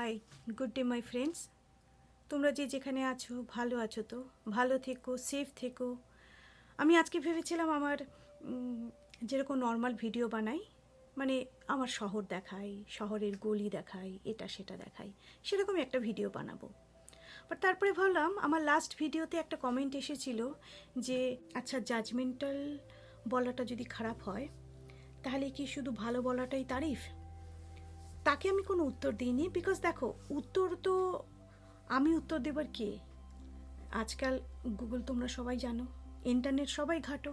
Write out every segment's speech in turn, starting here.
High, good day my friends. তোমরা যে যেখানে আছো ভালো আছো তো? ভালো থেকো, সেফ থেকো। আমি আজকে ভেবেছিলাম আমার যেরকম নর্মাল ভিডিও বানাই, মানে আমার শহর দেখাই, শহরের গলি দেখাই, এটা সেটা দেখাই, সেরকমই একটা ভিডিও বানাবো। বাট তারপরে ভাবলাম আমার লাস্ট ভিডিওতে একটা কমেন্ট এসেছিল যে আচ্ছা, জাজমেন্টাল বলাটা যদি খারাপ হয় তাহলে কি শুধু ভালো বলাটাই তারিফ? তাকে আমি কোনো উত্তর দিইনি, বিকজ দেখো, উত্তর তো আমি উত্তর দেবার কে? আজকাল গুগল তোমরা সবাই জানো, ইন্টারনেট সবাই ঘাটো।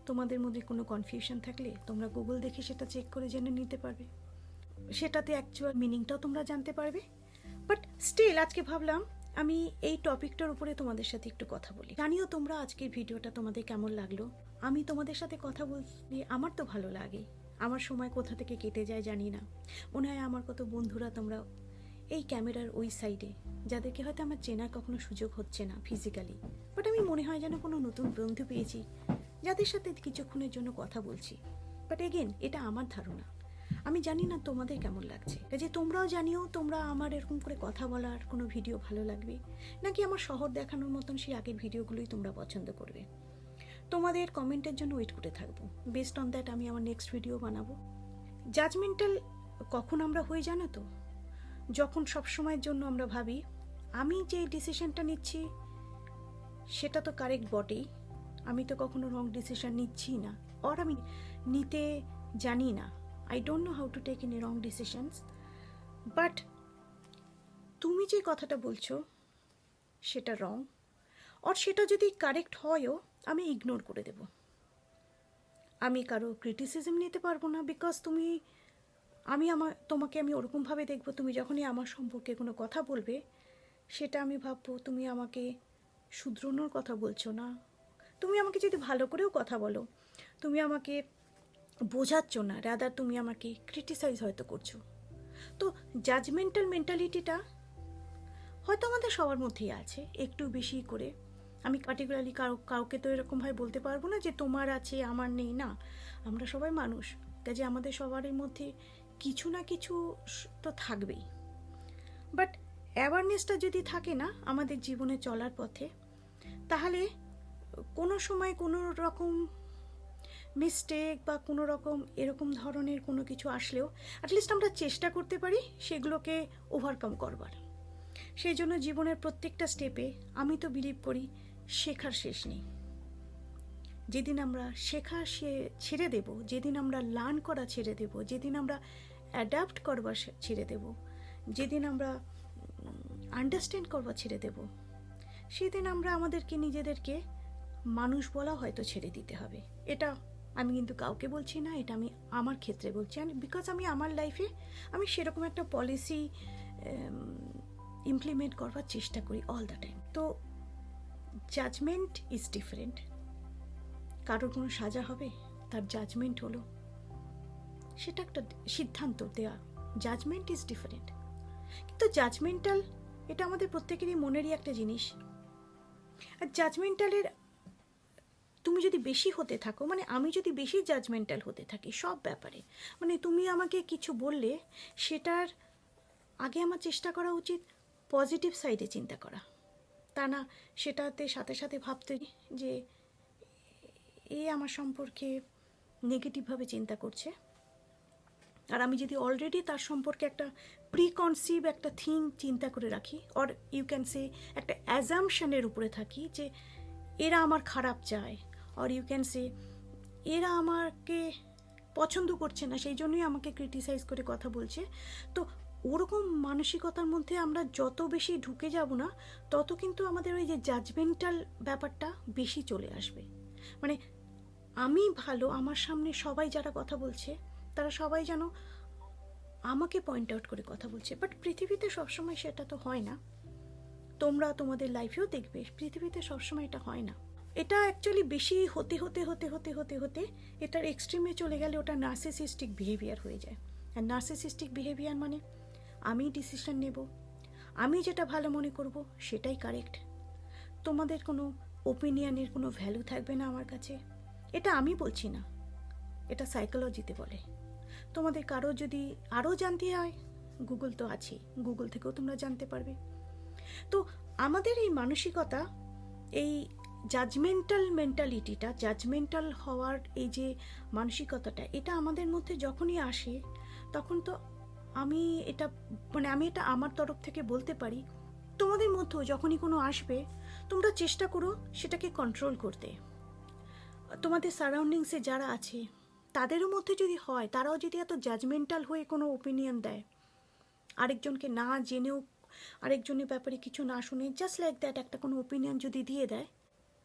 তোমাদের মধ্যে কোনো কনফিউশন থাকলে তোমরা গুগল দেখে সেটা চেক করে জেনে নিতে পারবে, সেটাতে অ্যাকচুয়াল মিনিংটাও তোমরা জানতে পারবে। বাট স্টিল আজকে ভাবলাম আমি এই টপিকটার উপরে তোমাদের সাথে একটু কথা বলি। জানিও তোমরা আজকের ভিডিওটা তোমাদের কেমন লাগলো। আমি তোমাদের সাথে কথা বলতে আমার তো ভালো লাগে, আমার সময় কোথা থেকে কেটে যায় জানি না। মনে হয় আমার কত বন্ধুরা তোমরা এই ক্যামেরার ওই সাইডে, যাদেরকে হয়তো আমার চেনার কখনো সুযোগ হচ্ছে না ফিজিক্যালি, বাট আমি মনে হয় যেন কোনো নতুন বন্ধু পেয়েছি যাদের সাথে কিছুক্ষণের জন্য কথা বলছি। বাট এগেন, এটা আমার ধারণা, আমি জানি না তোমাদের কেমন লাগছে। যে তোমরাও জানিও তোমরা আমার এরকম করে কথা বলার কোনো ভিডিও ভালো লাগবে, নাকি আমার শহর দেখানোর মতন সেই আগের ভিডিওগুলোই তোমরা পছন্দ করবে। তোমাদের কমেন্টের জন্য ওয়েট করে থাকবো। বেসড অন দ্যাট আমি আমার নেক্সট ভিডিও বানাবো। জাজমেন্টাল কখন আমরা হয়ে জানো তো? যখন সব সময়ের জন্য আমরা ভাবি আমি যে ডিসিশনটা নিচ্ছি সেটা তো কারেক্ট বটেই, আমি তো কখনো রং ডিসিশন নিচ্ছি না, আর আমি নিতে জানি না। I don't know how to take any wrong decisions. But তুমি যে কথাটা বলছো সেটা রং, আর সেটা যদি কারেক্ট হয়ও আমি ইগনোর করে দেব। আমি কারো ক্রিটিসিজম নিতে পারবো না, বিকজ তোমাকে আমি ওরকমভাবে দেখবো, তুমি যখনই আমার সম্পর্কে কোনো কথা বলবে সেটা আমি ভাববো তুমি আমাকে শুধরানোর কথা বলছো না। তুমি আমাকে যদি ভালো করেও কথা বলো, তুমি আমাকে বোঝাচ্ছ না, রাদার তুমি আমাকে ক্রিটিসাইজ হয়তো করছো। তো জাজমেন্টাল মেন্টালিটিটা হয়তো আমাদের সবার মধ্যেই আছে একটু বেশি করে। আমি পার্টিকুলারলি কাউকে তো এরকমভাবে বলতে পারবো না যে তোমার আছে আমার নেই, না। আমরা সবাই মানুষ, কাজে আমাদের সবারই মধ্যে কিছু না কিছু তো থাকবেই। বাট অ্যাওয়ারনেসটা যদি থাকে না আমাদের জীবনে চলার পথে, তাহলে কোনো সময় কোনো রকম মিস্টেক বা কোনো রকম এরকম ধরনের কোনো কিছু আসলেও অ্যাটলিস্ট আমরা চেষ্টা করতে পারি সেগুলোকে ওভারকাম করবার। সেই জন্য জীবনের প্রত্যেকটা স্টেপে আমি তো বিলিভ করি শেখার শেষ নেই। যেদিন আমরা শেখা ছেড়ে দেব, যেদিন আমরা লার্ন করা ছেড়ে দেব, যেদিন আমরা অ্যাডাপ্ট করবার ছেড়ে দেব, যেদিন আমরা আন্ডারস্ট্যান্ড করবার ছেড়ে দেব, সেদিন আমরা আমাদেরকে নিজেদেরকে মানুষ বলা হয়তো ছেড়ে দিতে হবে। এটা আমি কিন্তু কাউকে বলছি না, এটা আমি আমার ক্ষেত্রে বলছি, বিকজ আমি আমার লাইফে আমি সেরকম একটা পলিসি ইমপ্লিমেন্ট করবার চেষ্টা করি অল দ্য টাইম। তো জাজমেন্ট ইজ ডিফারেন্ট। কারোর কোনো সাজা হবে, তার জাজমেন্ট হলো, সেটা একটা সিদ্ধান্ত দেয়া। Judgement is different. কিন্তু জাজমেন্টাল এটা আমাদের প্রত্যেকেরই মনেরই একটা জিনিস। আর জাজমেন্টালের তুমি যদি বেশি হতে থাকো, মানে আমি যদি বেশি জাজমেন্টাল হতে থাকি সব ব্যাপারে, মানে তুমি আমাকে কিছু বললে সেটার আগে আমার চেষ্টা করা উচিত পজিটিভ সাইডে চিন্তা করা, তা না সেটাতে সাথে সাথে ভাবতে যে এ আমার সম্পর্কে নেগেটিভভাবে চিন্তা করছে। আর আমি যদি অলরেডি তার সম্পর্কে একটা প্রিকনসিভ একটা থিং চিন্তা করে রাখি, অর ইউ ক্যান সে একটা অ্যাজামশনের উপরে থাকি যে এরা আমার খারাপ চায়, অর ইউ ক্যান সে এরা আমাকে পছন্দ করছে না, সেই জন্যই আমাকে ক্রিটিসাইজ করে কথা বলছে। তো ওরকম মানসিকতার মধ্যে আমরা যত বেশি ঢুকে যাব না, তত কিন্তু আমাদের ওই যে জাজমেন্টাল ব্যাপারটা বেশি চলে আসবে। মানে আমি ভালো, আমার সামনে সবাই যারা কথা বলছে তারা সবাই যেন আমাকে পয়েন্ট আউট করে কথা বলছে। বাট পৃথিবীতে সবসময় সেটা তো হয় না। তোমরা তোমাদের লাইফেও দেখবে পৃথিবীতে সবসময় এটা হয় না। এটা অ্যাকচুয়ালি বেশি হতে হতে হতে হতে হতে হতে এটার এক্সট্রিমে চলে গেলে ওটা নার্সিসিস্টিক বিহেভিয়ার হয়ে যায়। আর নার্সিসিস্টিক বিহেভিয়ার মানে আমি ডিসিশন নেব, আমি যেটা ভালো মনে করব সেটাই কারেক্ট, তোমাদের কোনো ওপিনিয়নের কোনো ভ্যালু থাকবে না আমার কাছে। এটা আমি বলছি না, এটা সাইকোলজিতে বলে। তোমাদের কারো যদি আরও জানতে হয় গুগল তো আছেই, গুগল থেকেও তোমরা জানতে পারবে। তো আমাদের এই মানসিকতা, এই জাজমেন্টাল মেন্টালিটিটা, জাজমেন্টাল হওয়ার এই যে মানসিকতাটা, এটা আমাদের মধ্যে যখনই আসে তখন তো আমি এটা আমার তরফ থেকে বলতে পারি, তোমাদের মধ্যেও যখনই কোনো আসবে তোমরা চেষ্টা করো সেটাকে কন্ট্রোল করতে। তোমাদের সারাউন্ডিংসে যারা আছে তাদেরও মধ্যে যদি হয়, তারাও যদি এত জাজমেন্টাল হয়ে কোনো ওপিনিয়ন দেয়, আরেকজনকে না জেনেও, আরেকজনের ব্যাপারে কিছু না শুনে জাস্ট লাইক দ্যাট একটা কোনো ওপিনিয়ন যদি দিয়ে দেয়,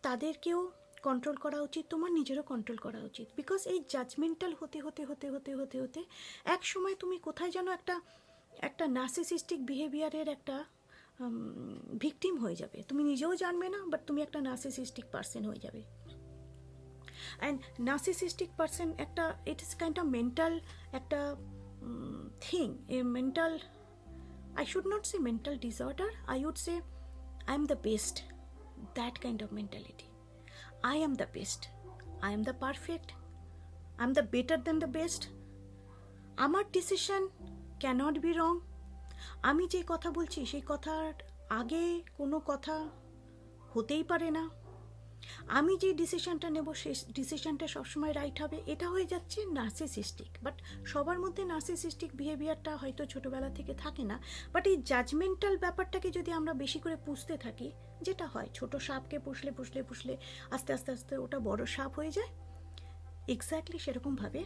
তাদেরকেও কন্ট্রোল করা উচিত, তোমার নিজেরও কন্ট্রোল করা উচিত। বিকজ এই জাজমেন্টাল হতে হতে হতে হতে হতে হতে এক সময় তুমি কোথায় যেন একটা নার্সিসিস্টিক বিহেভিয়ারের একটা ভিকটিম হয়ে যাবে, তুমি নিজেও জানবে না, বাট তুমি একটা নার্সিসিস্টিক পার্সন হয়ে যাবে। অ্যান্ড নার্সিসিস্টিক পার্সন একটা, it is kind of mental একটা thing, a mental, I should not say mental disorder, I would say I am the best, that kind of mentality. I am the best, I am the perfect, I am the better than the best. আমার decision cannot be wrong. আমি যে কথা বলছি সেই কথার আগে কোনো কথা হতেই পারে না। আমি যে ডিসিশনটা নেব সেই ডিসিশনটা সবসময় রাইট হবে, এটা হয়ে যাচ্ছে নার্সিসিস্টিক। বাট সবার মধ্যে নার্সিসিস্টিক বিহেভিয়ারটা হয়তো ছোটোবেলা থেকে থাকে না, বাট এই জাজমেন্টাল ব্যাপারটাকে যদি আমরা বেশি করে পুষতে থাকি, যেটা হয় ছোট সাপকে পুষলে পুষলে পুষলে আস্তে আস্তে আস্তে ওটা বড় সাপ হয়ে যায়, এক্স্যাক্টলি সেরকমভাবে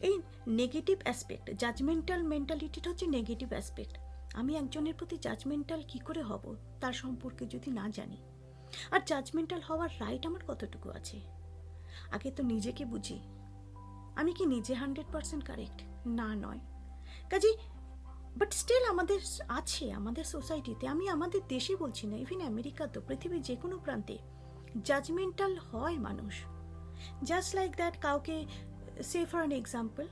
এই নেগেটিভ অ্যাসপেক্ট, জাজমেন্টাল মেন্টালিটিটা হচ্ছে নেগেটিভ অ্যাসপেক্ট। আমি একজনের প্রতি জাজমেন্টাল কী করে হব তার সম্পর্কে যদি না জানি, আর জাজমেন্টাল হওয়ার রাইট আমার কতটুকু আছে, আগে তো নিজেকে বুঝি। আমি কি নিজে 100% কারেক্ট? না, নয়। কাজে বাট স্টিল আমাদের আছে, আমাদের সোসাইটিতে, আমি আমাদের দেশে বলছি না, ইভেন আমেরিকা তো, পৃথিবীর যে কোনো প্রান্তে জাজমেন্টাল হয় মানুষ। জাস্ট লাইক দ্যাট, কাউকে সে ফর অ্যান এক্সাম্পল,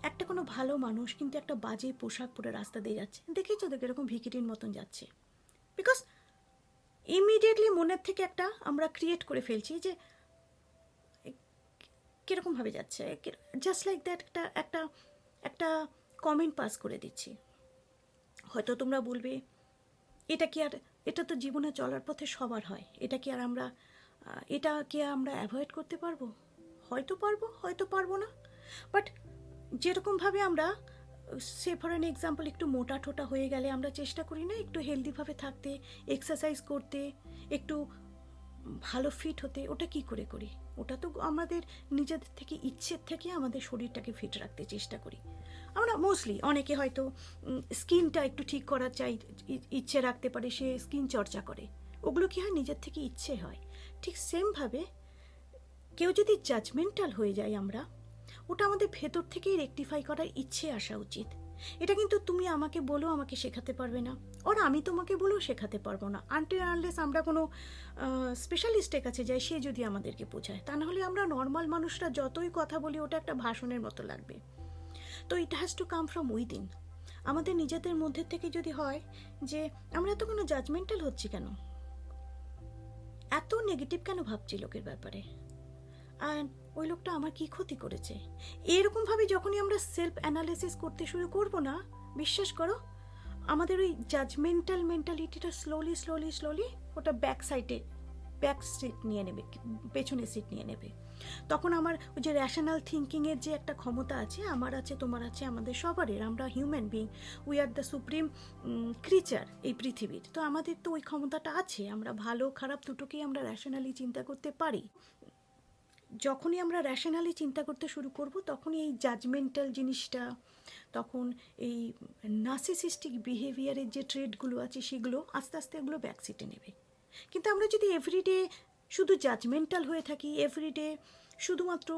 একটা কোনো ভালো মানুষ কিন্তু একটা বাজে পোশাক পরে রাস্তা দিয়ে যাচ্ছে, দেখেছো তো এরকম ভিকিরির মতন যাচ্ছে, বিকজ ইমিডিয়েটলি মনের থেকে একটা আমরা ক্রিয়েট করে ফেলছি যে কীরকমভাবে যাচ্ছে, জাস্ট লাইক দ্যাট একটা একটা কমেন্ট পাস করে দিচ্ছি। হয়তো তোমরা বলবে এটা তো জীবনে চলার পথে সবার হয়, এটা কি আমরা অ্যাভয়েড করতে পারবো? হয়তো পারবো, হয়তো পারবো না। বাট যেরকমভাবে আমরা সে ফর অ্যান এক্সাম্পল একটু মোটা ঠোটা হয়ে গেলে আমরা চেষ্টা করি না একটু হেলদিভাবে থাকতে, এক্সারসাইজ করতে, একটু ভালো ফিট হতে, ওটা কি করে করি? ওটা তো আমাদের নিজেদের থেকে, ইচ্ছের থেকে আমাদের শরীরটাকে ফিট রাখতে চেষ্টা করি আমরা মোস্টলি। অনেকে হয়তো স্কিনটা একটু ঠিক করার ইচ্ছে রাখতে পারে, সে স্কিন চর্চা করে, ওগুলো কি হয় নিজের থেকে ইচ্ছে হয়। ঠিক সেমভাবে কেউ যদি জাজমেন্টাল হয়ে যায় আমরা, ওটা আমাদের ভেতর থেকেই রেকটিফাই করার ইচ্ছে আসা উচিত। এটা কিন্তু তুমি আমাকে বলো আমাকে শেখাতে পারবে না, ওর আমি তোমাকে বলেও শেখাতে পারবো না, আনটিল আনলেস আমরা কোনো স্পেশালিস্টের কাছে যাই, সে যদি আমাদেরকে বোঝায়। তা নাহলে আমরা নর্মাল মানুষরা যতই কথা বলি ওটা একটা ভাষণের মতো লাগবে। তো it has to come from within. আমাদের নিজেদের মধ্যে থেকে যদি হয় যে আমরা এত কোনো জাজমেন্টাল হচ্ছি কেন, এত নেগেটিভ কেন ভাবছি লোকের ব্যাপারে, আর ওই লোকটা আমার কি ক্ষতি করেছে, এরকমভাবে যখনই আমরা সেলফ অ্যানালিসিস করতে শুরু করব না, বিশ্বাস করো আমাদের ওই জাজমেন্টাল মেন্টালিটিটা স্লোলি স্লোলি স্লোলি ওটা ব্যাক সিট নিয়ে নেবে, পেছনের সিট নিয়ে নেবে। তখন আমার ওই যে র্যাশনাল থিঙ্কিংয়ের যে একটা ক্ষমতা আছে, আমার আছে, তোমার আছে, আমাদের সবারই, আমরা human being, we are the supreme creature এই পৃথিবীর। তো আমাদের তো ওই ক্ষমতাটা আছে, আমরা ভালো খারাপ দুটোকেই আমরা র্যাশনালি চিন্তা করতে পারি। যখনই আমরা র্যাশনালি চিন্তা করতে শুরু করব তখনই এই জাজমেন্টাল জিনিসটা, তখন এই নার্সিসিস্টিক বিহেভিয়ারের যে ট্রেডগুলো আছে সেগুলো আস্তে আস্তে এগুলো ব্যাকসিটে নেবে। কিন্তু আমরা যদি এভরিডে শুধু জাজমেন্টাল হয়ে থাকি, এভরিডে শুধুমাত্র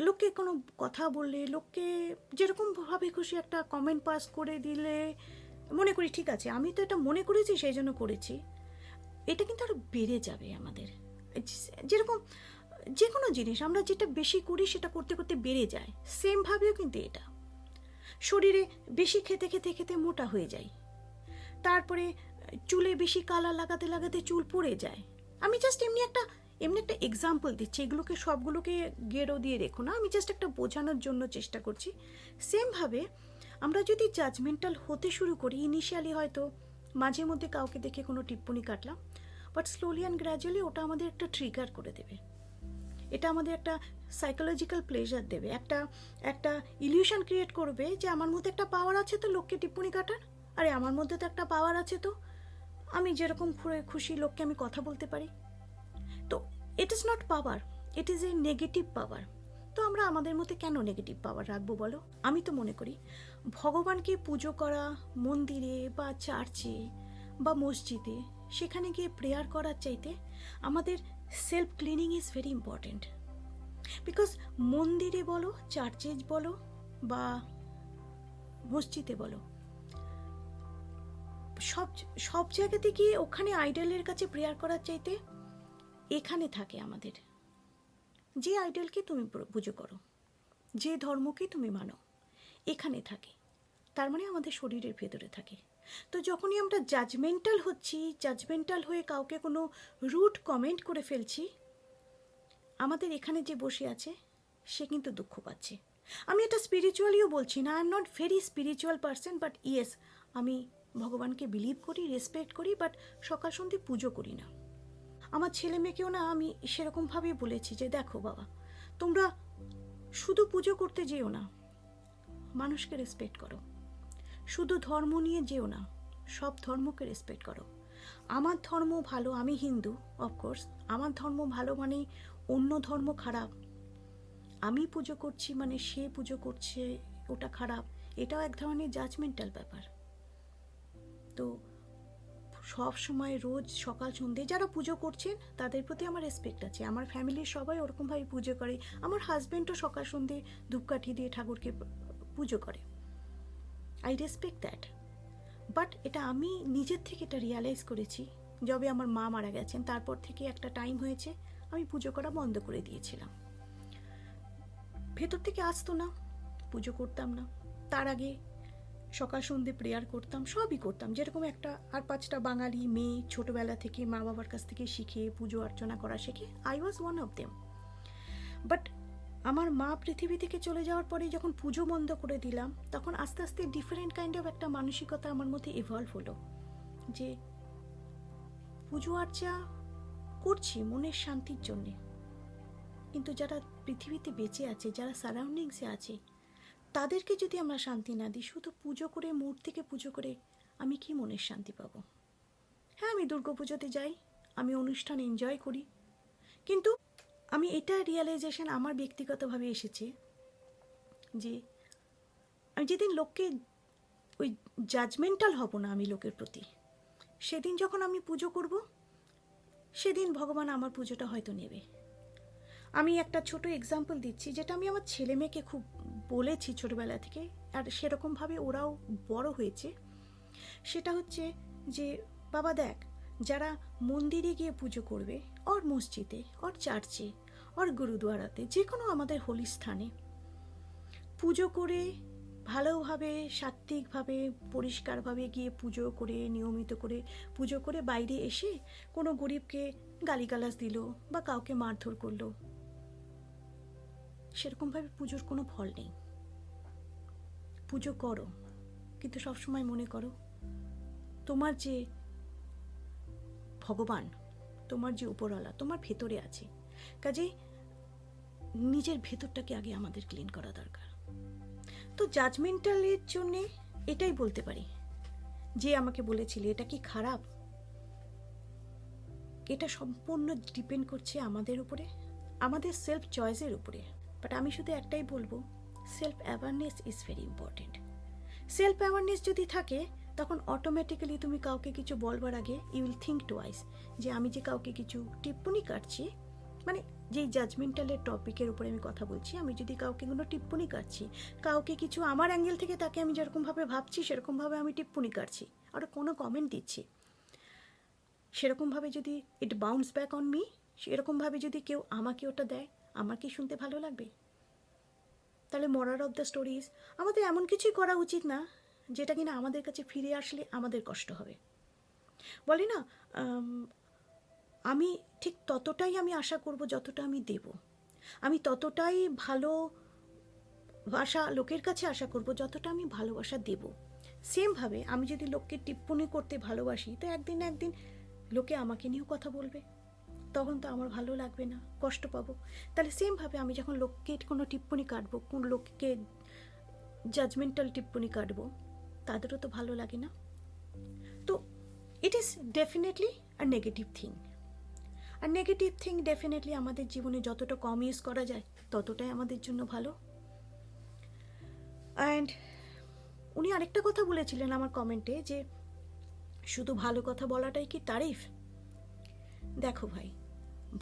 লোককে কোনো কথা বললে, লোককে যেরকমভাবে খুশি একটা কমেন্ট পাস করে দিলে মনে করি ঠিক আছে আমি তো এটা মনে করেছি সেই জন্য করেছি, এটা কিন্তু আরও বেড়ে যাবে আমাদের। যেরকম যে কোনো জিনিস আমরা যেটা বেশি করি সেটা করতে করতে বেড়ে যায়, সেমভাবেও কিন্তু এটা শরীরে বেশি খেতে খেতে খেতে মোটা হয়ে যায়, তারপরে চুলে বেশি কালার লাগাতে লাগাতে চুল পড়ে যায়। আমি জাস্ট এমনি একটা এক্সাম্পল দিচ্ছি, এগুলোকে সবগুলোকে গেরো দিয়ে রেখো না, আমি জাস্ট একটা বোঝানোর জন্য চেষ্টা করছি। সেমভাবে আমরা যদি জাজমেন্টাল হতে শুরু করি, ইনিশিয়ালি হয়তো মাঝে মধ্যে কাউকে দেখে কোনো টিপ্পনি কাটলাম, বাট স্লোলি অ্যান্ড গ্র্যাজুয়ালি ওটা আমাদের একটা ট্রিগার করে দেবে, এটা আমাদের একটা সাইকোলজিক্যাল প্লেজার দেবে, একটা একটা ইলিউশন ক্রিয়েট করবে যে আমার মধ্যে একটা পাওয়ার আছে তো লোককে টিপ্পনি কাটার, আরে আমার মধ্যে তো একটা পাওয়ার আছে তো আমি যেরকম খুশি লোককে আমি কথা বলতে পারি। তো it is not power, it is a negative power. তো আমরা আমাদের মধ্যে কেন নেগেটিভ পাওয়ার রাখবো বলো? আমি তো মনে করি ভগবানকে পুজো করা মন্দিরে বা চার্চে বা মসজিদে, সেখানে গিয়ে প্রেয়ার করার চাইতে আমাদের self cleaning is very important. Because মন্দিরে বলো, চার্চে বলো বা মসজিদে বলো, সব সব জায়গাতে গিয়ে ওখানে আইডলের কাছে প্রেয়ার করার চাইতে এখানে থাকে আমাদের, যে আইডলকে তুমি পুজো করো, যে ধর্মকে তুমি মানো, এখানে থাকে, তার মানে আমাদের শরীরের ভেতরে থাকে। তো যখনই আমরা জাজমেন্টাল হচ্ছি, জাজমেন্টাল হয়ে কাউকে কোনো রুড কমেন্ট করে ফেলছি, আমাদের এখানে যে বসে আছে সে কিন্তু দুঃখ পাচ্ছে। আমি এটা স্পিরিচুয়ালিও বলছি না, I am not very spiritual person, but yes আমি ভগবানকে বিলিভ করি, রেসপেক্ট করি, বাট সকাল সন্ধ্যে পুজো করি না। আমার ছেলে মেয়েকেও না আমি সেরকমভাবেই বলেছি যে দেখো বাবা, তোমরা শুধু পুজো করতে যেও না, মানুষকে রেসপেক্ট করো, শুধু ধর্ম নিয়ে যেও না, সব ধর্মকে রেসপেক্ট করো। আমার ধর্ম ভালো, আমি হিন্দু, অফকোর্স আমার ধর্ম ভালো মানে অন্য ধর্ম খারাপ, আমি পুজো করছি মানে সে পুজো করছে ওটা খারাপ, এটাও এক ধরনের জাজমেন্টাল ব্যাপার। তো সব সময় রোজ সকাল সন্ধ্যে যারা পুজো করছেন তাদের প্রতি আমার রেসপেক্ট আছে, আমার ফ্যামিলির সবাই ওরকমভাবে পুজো করে, আমার হাজব্যান্ডও সকাল সন্ধ্যে ধূপকাঠি দিয়ে ঠাকুরকে পুজো করে, আই রেসপেক্ট দ্যাট। বাট এটা আমি নিজের থেকে এটা রিয়ালাইজ করেছি যবে আমার মা মারা গেছেন, তারপর থেকে একটা টাইম হয়েছে আমি পুজো করা বন্ধ করে দিয়েছিলাম। ভেতর থেকে আসতো না, পুজো করতাম না, তার আগে সকাল সন্ধ্যে প্রেয়ার করতাম, সবই করতাম যেরকম একটা আর পাঁচটা বাঙালি মেয়ে ছোটোবেলা থেকে মা বাবার কাছ থেকে শিখে পুজো অর্চনা করা শেখে, I was one of them. But আমার মা পৃথিবী থেকে চলে যাওয়ার পরে যখন পুজো বন্ধ করে দিলাম, তখন আস্তে আস্তে ডিফারেন্ট কাইন্ড অফ একটা মানসিকতা আমার মধ্যে ইভলভ হলো, যে পুজো আর্চা করছি মনের শান্তির জন্যে, কিন্তু যারা পৃথিবীতে বেঁচে আছে, যারা সারাউন্ডিংসে আছে, তাদেরকে যদি আমরা শান্তি না দিই, শুধু পুজো করে মূর্তিকে পুজো করে আমি কি মনের শান্তি পাবো? হ্যাঁ, আমি দুর্গাপুজোতে যাই, আমি অনুষ্ঠান এনজয় করি, কিন্তু আমি এটা রিয়েলাইজেশন আমার ব্যক্তিগতভাবে এসেছে যে আমি যেদিন লোককে ওই জাজমেন্টাল হব না আমি লোকের প্রতি, সেদিন যখন আমি পুজো করব, সেদিন ভগবান আমার পুজোটা হয়তো নেবে। আমি একটা ছোট এক্সাম্পল দিচ্ছি, যেটা আমি আমার ছেলে মেয়েকে খুব বলেছি ছোটোবেলা থেকে, আর সেরকমভাবে ওরাও বড় হয়েছে। সেটা হচ্ছে যে বাবা দেখ, যারা মন্দিরে গিয়ে পুজো করবে, ওর মসজিদে, ওর চার্চে, ওর গুরুদুয়ারাতে, যে কোনো আমাদের হোলি স্থানে পুজো করে ভালোভাবে সাত্ত্বিকভাবে পরিষ্কারভাবে গিয়ে পুজো করে নিয়মিত করে পুজো করে বাইরে এসে কোনো গরিবকে গালিগালাজ দিল বা কাউকে মারধর করলো, সেরকমভাবে পুজোর কোনো ফল নেই। পুজো করো, কিন্তু সবসময় মনে করো তোমার যে ভগবান, তোমার যে উপরওয়ালা তোমার ভেতরে আছে, কাজেই নিজের ভেতরটাকে আগে আমাদের ক্লিন করা দরকার। তো জাজমেন্টালের জন্যে এটাই বলতে পারি, যে আমাকে বলেছিলে এটা কি খারাপ, এটা সম্পূর্ণ ডিপেন্ড করছে আমাদের উপরে, আমাদের সেলফ চয়েসের উপরে। বাট আমি শুধু একটাই বলবো, self awareness is very important. Self awareness যদি থাকে, তখন অটোমেটিক্যালি তুমি কাউকে কিছু বলবার আগে ইউ উইল থিঙ্ক টুয়াইস, যে আমি যে কাউকে কিছু টিপ্পনি কাটছি, মানে যেই জাজমেন্টালের টপিকের উপরে আমি কথা বলছি, আমি যদি কাউকে কোনো টিপ্পনি কাটছি, কাউকে কিছু আমার অ্যাঙ্গেল থেকে তাকে আমি যেরকমভাবে ভাবছি সেরকমভাবে আমি টিপ্পনি কাটছি আর কোনো কমেন্ট দিচ্ছি, সেরকমভাবে যদি ইট বাউন্স ব্যাক অন মি, সেরকমভাবে যদি কেউ আমাকে ওটা দেয়, আমার কি শুনতে ভালো লাগবে? তাহলে মোরাল অফ দ্য স্টোরিজ, আমাদের এমন কিছুই করা উচিত না যেটা কিনা আমাদের কাছে ফিরে আসলে আমাদের কষ্ট হবে। বলে না, আমি ঠিক ততটাই আমি আশা করব যতটা আমি দেব, আমি ততটাই ভালো লোকের কাছে আশা করব যতটা আমি ভালোবাসা দেব। সেমভাবে আমি যদি লোককে টিপ্পনি করতে ভালোবাসি, তো একদিন না একদিন লোকে আমাকে নিয়েও কথা বলবে, তখন তো আমার ভালো লাগবে না, কষ্ট পাবো। তাহলে সেমভাবে আমি যখন লোককে কোনো টিপ্পনি কাটবো, কোন লোককে জাজমেন্টাল টিপ্পনি কাটবো, তাদেরও তো ভালো লাগে না। তো it is definitely a negative thing. আর নেগেটিভ থিং ডেফিনেটলি আমাদের জীবনে যতটা কম ইউজ করা যায় ততটাই আমাদের জন্য ভালো। অ্যান্ড উনি আরেকটা কথা বলেছিলেন আমার কমেন্টে, যে শুধু ভালো কথা বলাটাই কি তারিফ? দেখো ভাই,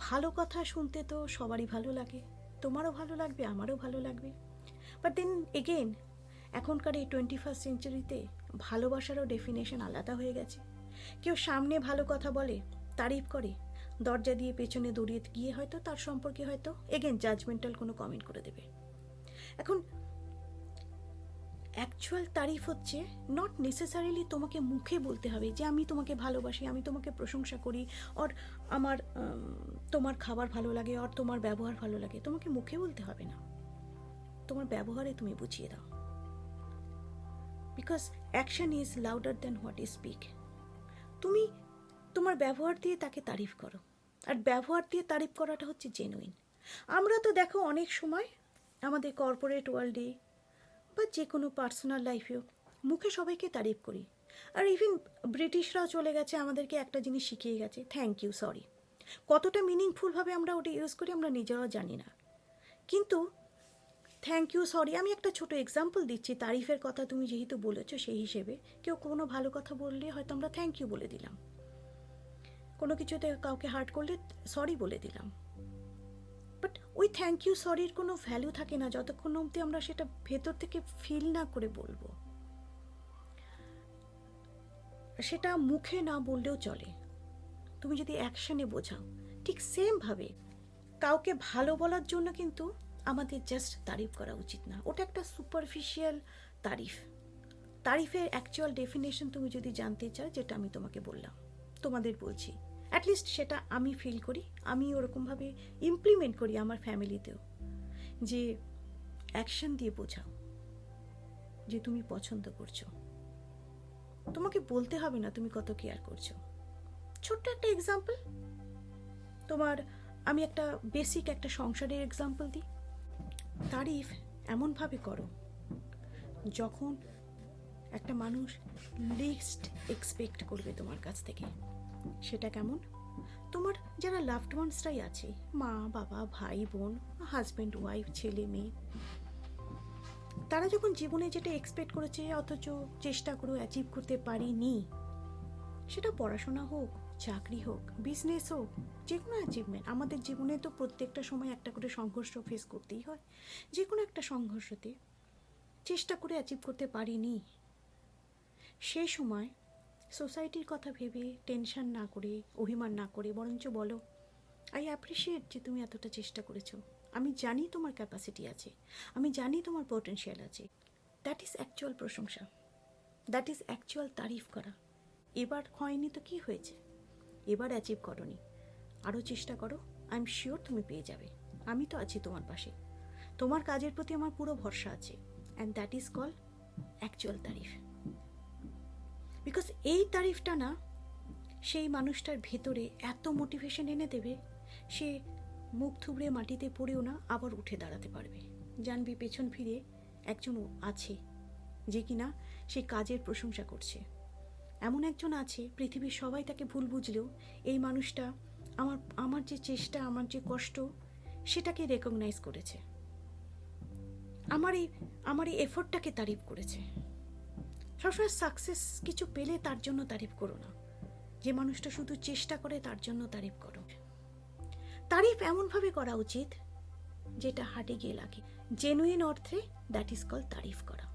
ভালো কথা শুনতে তো সবারই ভালো লাগে, তোমারও ভালো লাগবে, আমারও ভালো লাগবে। বাট দেন এগেন, এখনকার এই 21st সেঞ্চুরিতে ভালোবাসারও ডেফিনেশন আলাদা হয়ে গেছে। কেউ সামনে ভালো কথা বলে, তারিফ করে, দরজা দিয়ে পেছনে দৌড়িয়ে গিয়ে হয়তো তার সম্পর্কে হয়তো এগেন জাজমেন্টাল কোনো কমেন্ট করে দেবে। এখন অ্যাকচুয়াল তারিফ হচ্ছে নট নেসেসারিলি তোমাকে মুখে বলতে হবে যে আমি তোমাকে ভালোবাসি, আমি তোমাকে প্রশংসা করি, অর আমার তোমার খাবার ভালো লাগে, অর তোমার ব্যবহার ভালো লাগে। তোমাকে মুখে বলতে হবে না, তোমার ব্যবহারে তুমি বুঝিয়ে দাও। Because action is louder than what is speak. তুমি তোমার ব্যবহার দিয়ে তাকে তারিফ করো, আর ব্যবহার দিয়ে তারিফ করাটা হচ্ছে জেনুইন। আমরা তো দেখো অনেক সময় আমাদের কর্পোরেট ওয়ার্ল্ডে বা যে কোনো পার্সোনাল লাইফেও মুখে সবাইকে তারিফ করি। আর ইভেন ব্রিটিশরাও চলে গেছে, আমাদেরকে একটা জিনিস শিখিয়ে গেছে, থ্যাংক ইউ সরি। কতটা মিনিংফুলভাবে আমরা ওটা ইউজ করি আমরা নিজেরাও জানি না। কিন্তু থ্যাংক ইউ সরি, আমি একটা ছোট এক্সাম্পল দিচ্ছি তারিফের কথা তুমি যেহেতু বলেছো, সেই হিসেবে কেউ কোনো ভালো কথা বললে হয়তো আমরা থ্যাংক ইউ বলে দিলাম, কোনো কিছুতে কাউকে হার্ট করলে সরি বলে দিলাম। বাট ওই থ্যাংক ইউ সরির কোনো ভ্যালু থাকে না যতক্ষণ অবধি আমরা সেটা ভেতর থেকে ফিল না করে বলবো। সেটা মুখে না বললেও চলে, তুমি যদি অ্যাকশনে বোঝাও। ঠিক সেমভাবে কাউকে ভালো বলার জন্য কিন্তু আমাদের জাস্ট তারিফ করা উচিত না, ওটা একটা সুপারফিশিয়াল তারিফ। তারিফের অ্যাকচুয়াল ডেফিনেশন তুমি যদি জানতে চাও, যেটা আমি তোমাকে বললাম, তোমাদের বলছি, অ্যাটলিস্ট সেটা আমি ফিল করি, আমি ওরকমভাবে ইমপ্লিমেন্ট করি আমার ফ্যামিলিতেও, যে অ্যাকশন দিয়ে বোঝাও যে তুমি পছন্দ করছো। তোমাকে বলতে হবে না তুমি কত কেয়ার করছো। ছোট্ট একটা এক্সাম্পল, আমি একটা বেসিক একটা সংসারের এক্সাম্পল দিই। তারিফ এমনভাবে করো যখন একটা মানুষ লিস্ট এক্সপেক্ট করবে তোমার কাছ থেকে। সেটা কেমন? তোমার যারা লাভড ওয়ান্সরাই আছে, মা বাবা ভাই বোন, হাজব্যান্ড ওয়াইফ, ছেলে মেয়ে, তারা যখন জীবনে যেটা এক্সপেক্ট করেছে অথচ চেষ্টা করেও অ্যাচিভ করতে পারিনি, সেটা পড়াশোনা হোক, চাকরি হোক, বিজনেস হোক, যে কোনো অ্যাচিভমেন্ট, আমাদের জীবনে তো প্রত্যেকটা সময় একটা করে সংঘর্ষ ফেস করতেই হয়। যে কোনো একটা সংঘর্ষতে চেষ্টা করে অ্যাচিভ করতে পারিনি, সেই সময় সোসাইটির কথা ভেবে টেনশন না করে, অভিমান না করে, বরঞ্চ বলো আই অ্যাপ্রিসিয়েট যে তুমি এতটা চেষ্টা করেছো, আমি জানি তোমার ক্যাপাসিটি আছে, আমি জানি তোমার পোটেনশিয়াল আছে। দ্যাট ইজ অ্যাকচুয়াল প্রশংসা, দ্যাট ইজ অ্যাকচুয়াল তারিফ করা। এবার হয়নি তো কি হয়েছে, এবার অ্যাচিভ করোনি, আরও চেষ্টা করো, আই এম শিওর তুমি পেয়ে যাবে, আমি তো আছি তোমার পাশে, তোমার কাজের প্রতি আমার পুরো ভরসা আছে। And that is call actual tariff. Because এই তারিফটা না সেই মানুষটার ভেতরে এত মোটিভেশন এনে দেবে, সে মুখ থুবড়ে মাটিতে পড়েও না আবার উঠে দাঁড়াতে পারবে। জানবি পেছন ফিরে একজন আছে যে কিনা সেই কাজের প্রশংসা করছে, এমন একজন আছে পৃথিবীর সবাই তাকে ভুল বুঝলেও এই মানুষটা আমার যে চেষ্টা, আমার যে কষ্ট, সেটাকে রেকগনাইজ করেছে, আমার এই এফোর্টটাকে তারিফ করেছে। সবসময় সাকসেস কিছু পেলে তার জন্য তারিফ করো না, যে মানুষটা শুধু চেষ্টা করে তার জন্য তারিফ করো। তারিফ এমনভাবে করা উচিত যেটা হার্টে গিয়ে লাগে, জেনুইন অর্থে। দ্যাট ইজ কল তারিফ করা।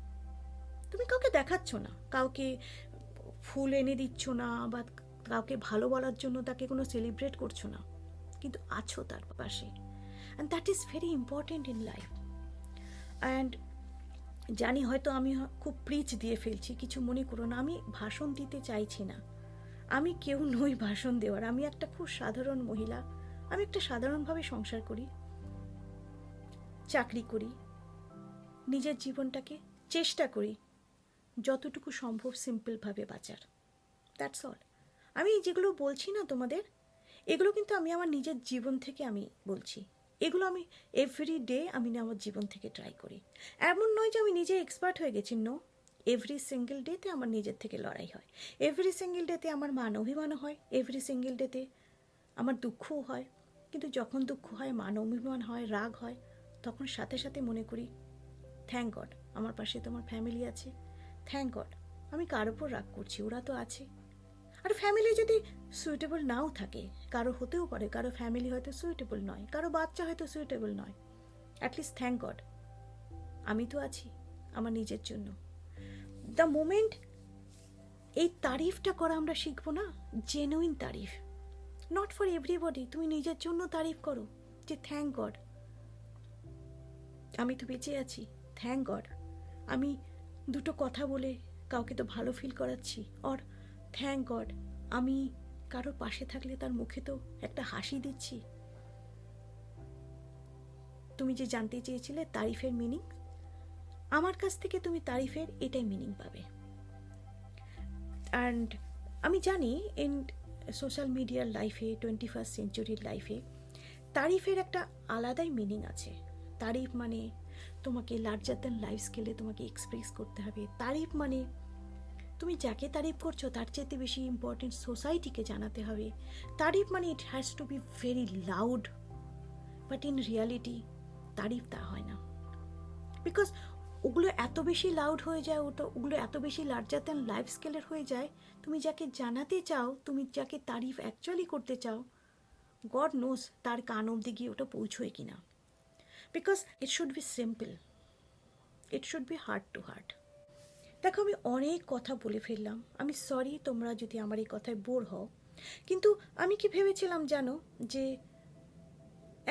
তুমি কাউকে দেখাচ্ছ না, কাউকে ফুল এনে দিচ্ছ না, বা কাউকে ভালো বলার জন্য তাকে কোনো সেলিব্রেট করছো না, কিন্তু আছো তার পাশে। And that is very important in life. And জানি হয়তো আমি খুব প্রিচ দিয়ে ফেলছি, কিছু মনে করো না, আমি ভাষণ দিতে চাইছি না, আমি কেউ নই ভাষণ দেওয়ার। আমি একটা খুব সাধারণ মহিলা, আমি একটা সাধারণভাবে সংসার করি, চাকরি করি, নিজের জীবনটাকে চেষ্টা করি যতটুকু সম্ভব সিম্পলভাবে বাঁচার। That's all. আমি যেগুলো বলছি না তোমাদের, এগুলো কিন্তু আমি আমার নিজের জীবন থেকে আমি বলছি। এগুলো আমি এভরি ডে আমি আমার জীবন থেকে ট্রাই করি। এমন নয় যে আমি নিজে এক্সপার্ট হয়ে গেছি, নো। এভরি সিঙ্গেল ডেতে আমার নিজের থেকে লড়াই হয়, এভরি সিঙ্গেল ডেতে আমার মান অভিমানও হয়, এভরি সিঙ্গেল ডেতে আমার দুঃখও হয়। কিন্তু যখন দুঃখ হয়, মান অভিমান হয়, রাগ হয়, তখন সাথে সাথে মনে করি থ্যাংক গড আমার পাশে তোমার ফ্যামিলি আছে, থ্যাংক গড আমি কার ওপর রাগ করছি, ওরা তো আছে। আর ফ্যামিলি যদি সুইটেবল নাও থাকে, কারো হতেও পারে, কারো ফ্যামিলি হয়তো সুইটেবল নয়, কারো বাচ্চা হয়তো সুইটেবল নয়, অ্যাটলিস্ট থ্যাংক গড আমি তো আছি আমার নিজের জন্য। দ্য মোমেন্ট এই তারিফটা করা আমরা শিখবো না, genuine tariff, not for everybody, তুমি নিজের জন্য তারিফ করো যে থ্যাংক গড আমি তো বেঁচে আছি, থ্যাংক গড আমি দুটো কথা বলে কাউকে তো ভালো ফিল করাচ্ছি, অর থ্যাংক গড আমি কারোর পাশে থাকলে তার মুখে তো একটা হাসি দিচ্ছি। তুমি যে জানতে চেয়েছিলে তারিফের মিনিং, আমার কাছ থেকে তুমি তারিফের এটাই মিনিং পাবে। অ্যান্ড আমি জানি ইন সোশ্যাল মিডিয়ার লাইফে, 21st সেঞ্চুরির লাইফে তারিফের একটা আলাদাই মিনিং আছে। তারিফ মানে তোমাকে লার্জার দ্যান লাইফ স্কেলে তোমাকে এক্সপ্রেস করতে হবে। তারিফ মানে তুমি যাকে তারিফ করছো তার চেয়ে বেশি ইম্পর্টেন্ট সোসাইটিকে জানাতে হবে। তারিফ মানে it has to be very loud, but in reality তারিফ তা হয় না, বিকজ ওগুলো এত বেশি লাউড হয়ে যায়, ওগুলো এত বেশি লার্জার দ্যান লাইফ স্কেলের হয়ে যায়। তুমি যাকে জানাতে চাও, তুমি যাকে তারিফ অ্যাকচুয়ালি করতে চাও, গড নোস তার কান অবধি গিয়ে ওটা পৌঁছয় কিনা। Because it should be simple, it should be heart to heart. দেখো আমি অনেক কথা বলে ফেললাম, আমি সরি তোমরা যদি আমার এই কথায় বোর হও, কিন্তু আমি কি ভেবেছিলাম জানো, যে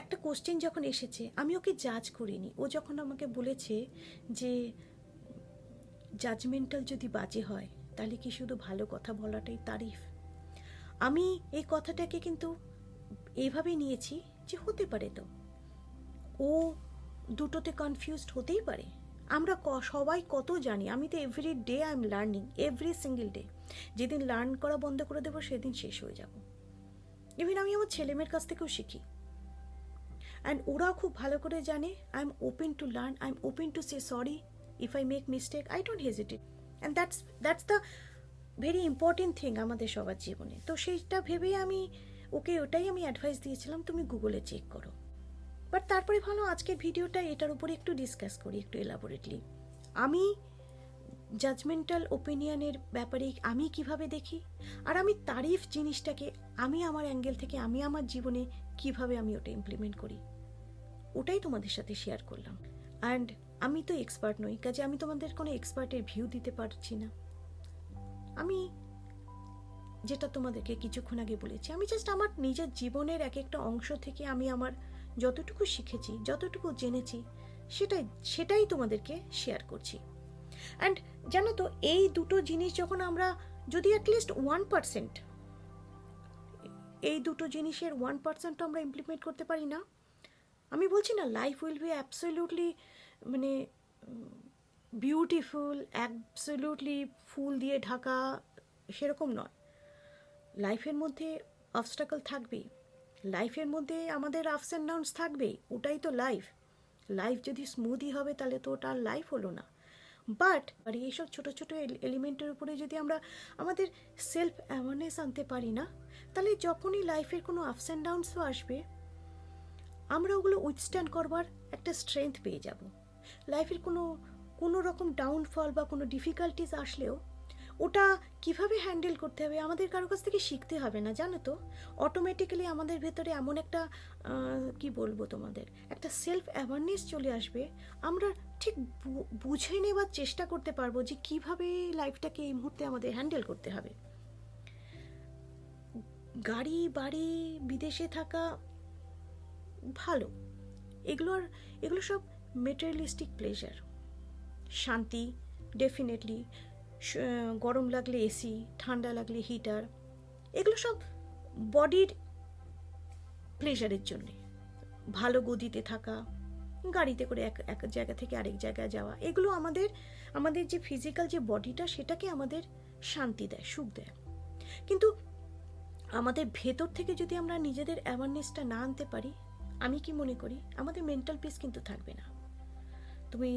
একটা কোশ্চেন যখন এসেছে আমি ওকে জাজ করিনি। ও যখন আমাকে বলেছে যে জাজমেন্টাল যদি বাজে হয় তাহলে কি শুধু ভালো কথা বলাটাই তারিফ, আমি এই কথাটাকে কিন্তু এইভাবেই নিয়েছি যে হতে পারে তো, ও দুটোতে কনফিউজড হতেই পারে। আমরা সবাই কত জানি, আমি তো every day I am learning, every single day. যেদিন লার্ন করা বন্ধ করে দেবো সেদিন শেষ হয়ে যাব। ইভেন আমি আমার ছেলেমেয়ের কাছ থেকেও শিখি, অ্যান্ড ওরাও খুব ভালো করে জানে I am open to learn, I am open to say sorry if I make mistake, I don't hesitate. And that's the very important thing আমাদের সবার জীবনে। তো সেইটা ভেবেই আমি ওকে ওটাই আমি অ্যাডভাইস দিয়েছিলাম, তুমি গুগলে চেক করো। বাট তারপরে ভালো আজকের ভিডিওটা এটার উপরে একটু ডিসকাস করি একটু এলাবোরেটলি। আমি জাজমেন্টাল ওপিনিয়নের ব্যাপারে আমি কিভাবে দেখি, আর আমি তারিফ জিনিসটাকে আমি আমার অ্যাঙ্গেল থেকে আমি আমার জীবনে কিভাবে আমি ওটা ইমপ্লিমেন্ট করি, ওটাই তোমাদের সাথে শেয়ার করলাম। অ্যান্ড আমি তো এক্সপার্ট নই, কাজে আমি তোমাদের কোনো এক্সপার্টের ভিউ দিতে পারছি না। আমি যেটা তোমাদেরকে কিছুক্ষণ আগে বলেছি, আমি জাস্ট আমার নিজের জীবনের এক একটা অংশ থেকে আমি আমার যতটুকু শিখেছি, যতটুকু জেনেছি, সেটাই তোমাদেরকে শেয়ার করছি। অ্যান্ড জানো তো এই দুটো জিনিস যখন আমরা যদি অ্যাটলিস্ট 1%, এই দুটো জিনিসের 1% আমরা ইমপ্লিমেন্ট করতে পারি না, আমি বলছি না লাইফ উইল বি অ্যাবসলিউটলি মানে বিউটিফুল, অ্যাবসলিউটলি ফুল দিয়ে ঢাকা, সেরকম নয়। লাইফের মধ্যে অবস্টাকল থাকবেই, লাইফের মধ্যে আমাদের আপস অ্যান্ড ডাউনস থাকবেই, ওটাই তো লাইফ। লাইফ যদি স্মুথই হবে তাহলে তো ওটা আর লাইফ হলো না। বাট আর এইসব ছোটো ছোটো এলিমেন্টের উপরে যদি আমরা আমাদের সেলফ অ্যাওয়ারনেস আনতে পারি না, তাহলে যখনই লাইফের কোনো আপস অ্যান্ড ডাউনসও আসবে আমরা ওগুলো উইথস্ট্যান্ড করবার একটা স্ট্রেংথ পেয়ে যাব। লাইফের কোনো রকম ডাউনফল বা কোনো ডিফিকাল্টিস আসলেও ওটা কিভাবে হ্যান্ডেল করতে হবে আমাদের কারো কাছ থেকে শিখতে হবে না, জানো তো। অটোমেটিক্যালি আমাদের ভেতরে এমন একটা কি বলবো তোমাদের, একটা সেলফ অ্যাওয়ারনেস চলে আসবে, আমরা ঠিক বুঝে নেবার চেষ্টা করতে পারবো যে কিভাবে লাইফটাকে এই মুহূর্তে আমাদের হ্যান্ডেল করতে হবে। গাড়ি বাড়ি বিদেশে থাকা ভালো, এগুলো সব মেটেরিয়ালিস্টিক প্লেজার। শান্তি ডেফিনেটলি, গরম লাগলে এসি, ঠান্ডা লাগলে হিটার, এগুলো সব বডির প্লেজারের জন্যে। ভালো গদিতে থাকা, গাড়িতে করে এক এক জায়গা থেকে আরেক জায়গায় যাওয়া, এগুলো আমাদের যে ফিজিক্যাল যে বডিটা সেটাকে আমাদের শান্তি দেয়, সুখ দেয়। কিন্তু আমাদের ভেতর থেকে যদি আমরা নিজেদের অ্যাওয়ারনেসটা না আনতে পারি, আমি কি মনে করি আমাদের মেন্টাল পিস কিন্তু থাকবে না। তুমি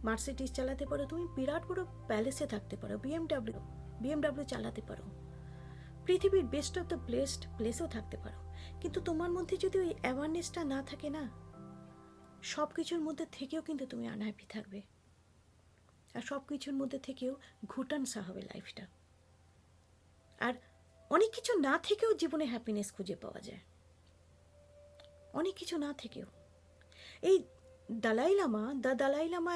মার্সিডিজ চালাতে পারো, তুমি বিরাট বড় প্যালেসে থাকতে পারো, বিএমডাব্লিউ চালাতে পারো, পৃথিবীর বেস্ট অফ দ্য প্লেসেও থাকতে পারো, কিন্তু তোমার মধ্যে যদি ওই অ্যাওয়ারনেসটা না থাকে না, সব কিছুর মধ্যে থেকেও কিন্তু তুমি আনহ্যাপি থাকবে, আর সব কিছুর মধ্যে থেকেও ঘুটানসা হবে লাইফটা। আর অনেক কিছু না থেকেও জীবনে হ্যাপিনেস খুঁজে পাওয়া যায়, অনেক কিছু না থেকেও। এই দালাই লামা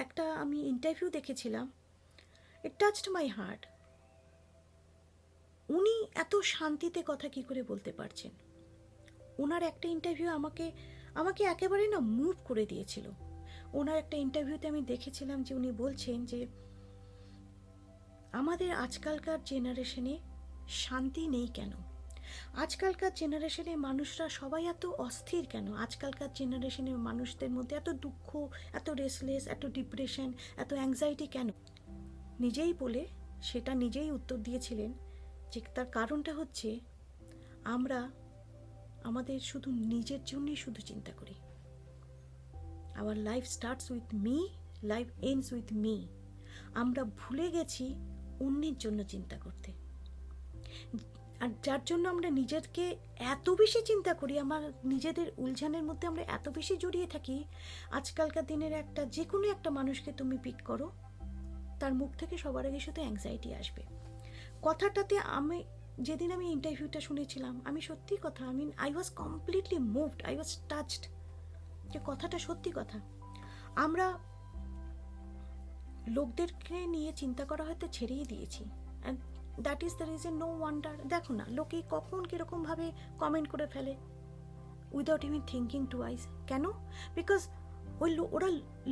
একটা আমি ইন্টারভিউ দেখেছিলাম, ইট টাচড মাই হার্ট। উনি এত শান্তিতে কথা কি করে বলতে পারছেন? ওনার একটা ইন্টারভিউ আমাকে একেবারে না মুভ করে দিয়েছিল। ওনার একটা ইন্টারভিউতে আমি দেখেছিলাম যে উনি বলছেন যে আমাদের আজকালকার জেনারেশনে শান্তি নেই কেন, আজকালকার জেনারেশনের মানুষরা সবাই এত অস্থির কেন, আজকালকার জেনারেশনের মানুষদের মধ্যে এত দুঃখ, এত রেসলেস, এত ডিপ্রেশন, এত অ্যাংজাইটি কেন? নিজেই বলে সেটা নিজেই উত্তর দিয়েছিলেন যে তার কারণটা হচ্ছে আমরা আমাদের শুধু নিজের জন্যই শুধু চিন্তা করি। Our life starts with me, life ends with me. আমরা ভুলে গেছি অন্যের জন্য চিন্তা করতে, আর যার জন্য আমরা নিজেকে এত বেশি চিন্তা করি, আমার নিজেদের উলঝানের মধ্যে আমরা এত বেশি জড়িয়ে থাকি। আজকালকার দিনের যে কোনো একটা মানুষকে তুমি পিক করো, তার মুখ থেকে সবার আগে শুধু অ্যাংজাইটি আসবে। কথাটাতে যেদিন আমি ইন্টারভিউটা শুনেছিলাম, আমি সত্যি কথা, I was completely moved, I was touched, যে কথাটা সত্যি কথা। আমরা লোকদেরকে নিয়ে চিন্তা করা হয়তো ছেড়েই দিয়েছি, and that is the reason, no wonder. দেখো না লোকে কখন কীরকমভাবে কমেন্ট করে ফেলে উইদাউট ইভিন থিঙ্কিং টুয়াইস। কেন? বিকজ ওরা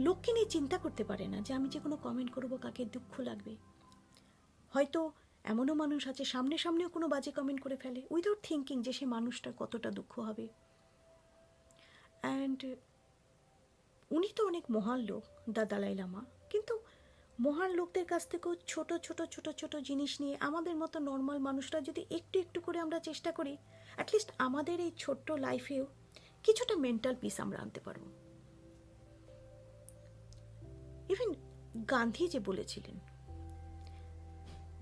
লোককে নিয়ে চিন্তা করতে পারে না যে আমি যে কোনো কমেন্ট করবো কাকে দুঃখ লাগবে। হয়তো এমনও মানুষ আছে সামনেও কোনো বাজে কমেন্ট করে ফেলে উইদাউট থিঙ্কিং যে সে মানুষটার কতটা দুঃখ হবে। অ্যান্ড উনি তো অনেক মহান লোক দালাই লামা, কিন্তু মহান লোকদের কাছ থেকেও ছোট ছোট ছোট ছোট জিনিস নিয়ে আমাদের মতো নর্মাল মানুষরা যদি একটু একটু করে আমরা চেষ্টা করি, অ্যাটলিস্ট আমাদের এই ছোট্ট লাইফেও কিছুটা মেন্টাল পিস আমরা আনতে পারবো। ইভেন গান্ধী যে বলেছিলেন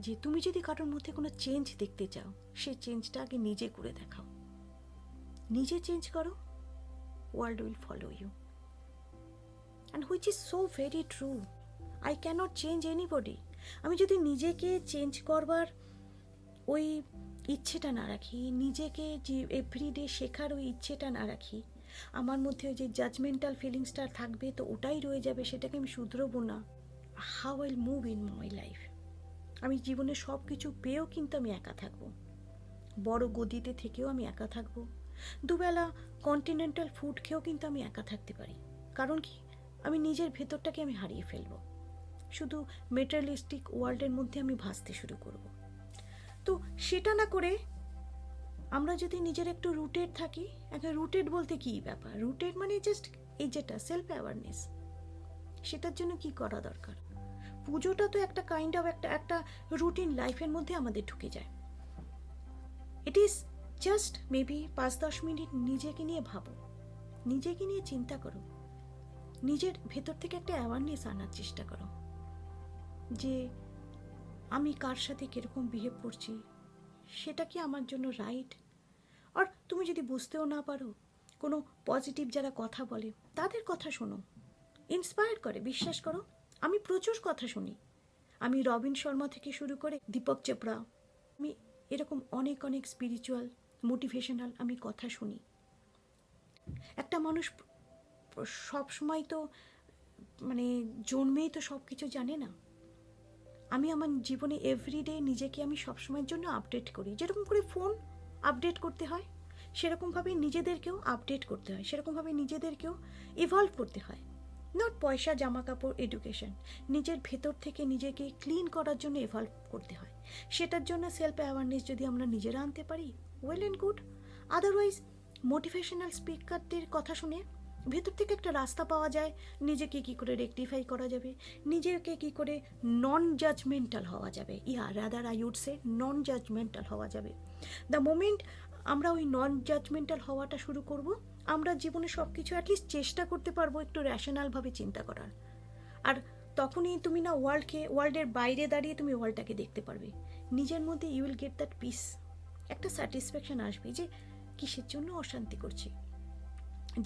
যে তুমি যদি কারোর মধ্যে কোনো চেঞ্জ দেখতে চাও, সেই চেঞ্জটা আগে নিজে করে দেখাও, নিজে চেঞ্জ করো, world will follow you. And which is so very true. I cannot change anybody. আমি যদি নিজেকে চেঞ্জ করবার ওই ইচ্ছেটা না রাখি, নিজেকে যে এভরিডে শেখার ওই ইচ্ছেটা না রাখি, আমার মধ্যে ওই যে জাজমেন্টাল ফিলিংসটা থাকবে, তো ওটাই রয়ে যাবে, সেটাকে আমি শুধরোবো না। How will move in my life? আমি জীবনে সব কিছু পেয়েও কিন্তু আমি একা থাকবো, বড় গদিতে থেকেও আমি একা থাকবো, দুবেলা কন্টিনেন্টাল ফুড খেয়েও কিন্তু আমি একা থাকতে পারি। কারণ কি? আমি নিজের ভেতরটাকে আমি হারিয়ে ফেলবো, শুধু মেটেরিয়ালিস্টিক ওয়ার্ল্ডের মধ্যে আমি ভাসতে শুরু করব। তো সেটা না করে আমরা যদি নিজের একটু রুটেড থাকি, একটা রুটেড বলতে কী ব্যাপার, রুটেড মানে জাস্ট এই যেটা সেলফ অ্যাওয়ারনেস, সেটার জন্য কি করা দরকার? পুজোটা তো একটা কাইন্ড অফ একটা রুটিন লাইফের মধ্যে আমাদের ঢুকে যায়। It is just maybe 5-10 minute নিজেকে নিয়ে ভাবো, নিজেকে নিয়ে চিন্তা করো, নিজের ভেতর থেকে একটা অ্যাওয়ারনেস আনার চেষ্টা করো যে আমি কার সাথে কীরকম বিহেভ করছি, সেটা কি আমার জন্য রাইট? আর তুমি যদি বুঝতেও না পারো, কোনো পজিটিভ যারা কথা বলে তাদের কথা শোনো, ইন্সপায়ার করে, বিশ্বাস করো। আমি প্রচুর কথা শুনি, আমি রবিন শর্মা থেকে শুরু করে দীপক চোপড়া, আমি এরকম অনেক অনেক স্পিরিচুয়াল মোটিভেশনাল আমি কথা শুনি। একটা মানুষ সব সময় তো জন্মেই তো সব কিছু জানে না। আমি আমার জীবনে এভরিডে নিজেকে আমি সবসময়ের জন্য আপডেট করি, যেরকম করে ফোন আপডেট করতে হয় সেরকমভাবে নিজেদেরকেও আপডেট করতে হয়, সেরকমভাবে নিজেদেরকেও ইভলভ করতে হয়। নট পয়সা, জামা কাপড়, এডুকেশন, নিজের ভেতর থেকে নিজেকে ক্লিন করার জন্য ইভলভ করতে হয়। সেটার জন্য সেলফ অ্যাওয়ারনেস যদি আমরা নিজেরা আনতে পারি, well and good. Otherwise motivational স্পিকারদের কথা শুনে ভেতর থেকে একটা রাস্তা পাওয়া যায়, নিজেকে কী করে রেকটিফাই করা যাবে, নিজেকে কী করে নন জাজমেন্টাল হওয়া যাবে, rather I would say non judgemental হওয়া যাবে। দ্য মোমেন্ট আমরা ওই নন জাজমেন্টাল হওয়াটা শুরু করব, আমরা জীবনে সব কিছু অ্যাটলিস্ট চেষ্টা করতে পারবো একটু র্যাশনালভাবে চিন্তা করার। আর তখনই তুমি না ওয়ার্ল্ডের বাইরে দাঁড়িয়ে তুমি ওয়ার্ল্ডটাকে দেখতে পারবে, নিজের মধ্যে you will get that peace, একটা স্যাটিসফ্যাকশন আসবে যে কিসের জন্য অশান্তি করছি।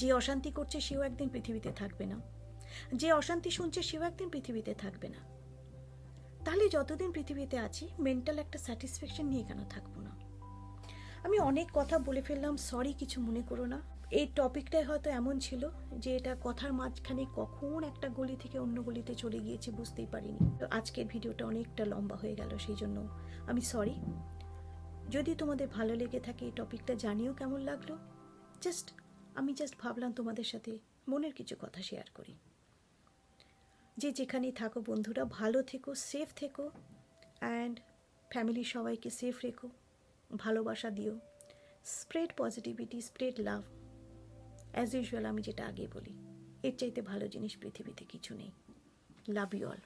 যে অশান্তি করছে সেও একদিন পৃথিবীতে থাকবে না, যে অশান্তি শুনছে সেও একদিন পৃথিবীতে থাকবে না। তাহলে যতদিন পৃথিবীতে আছি মেন্টাল একটা স্যাটিসফ্যাকশন নিয়ে কেন থাকবো না? আমি অনেক কথা বলে ফেললাম, সরি, কিছু মনে করো না। এই টপিকটাই হয়তো এমন ছিল যে এটা কথার মাঝখানে কখন একটা গলি থেকে অন্য গলিতে চলে গিয়েছে বুঝতেই পারিনি। তো আজকের ভিডিওটা অনেকটা লম্বা হয়ে গেল, সেই জন্য আমি সরি। যদি তোমাদের ভালো লেগে থাকে এই টপিকটা জানিও কেমন লাগলো। আমি জাস্ট ভাবলাম তোমাদের সাথে মনের কিছু কথা শেয়ার করি। যে যেখানেই থাকো বন্ধুরা, ভালো থেকো, সেফ থেকো, অ্যান্ড ফ্যামিলির সবাইকে সেফ রেখো, ভালোবাসা দিও, স্প্রেড পজিটিভিটি, স্প্রেড লাভ। অ্যাজ ইউজুয়াল আমি যেটা আগে বলি, এর চাইতে ভালো জিনিস পৃথিবীতে কিছু নেই। Love you all.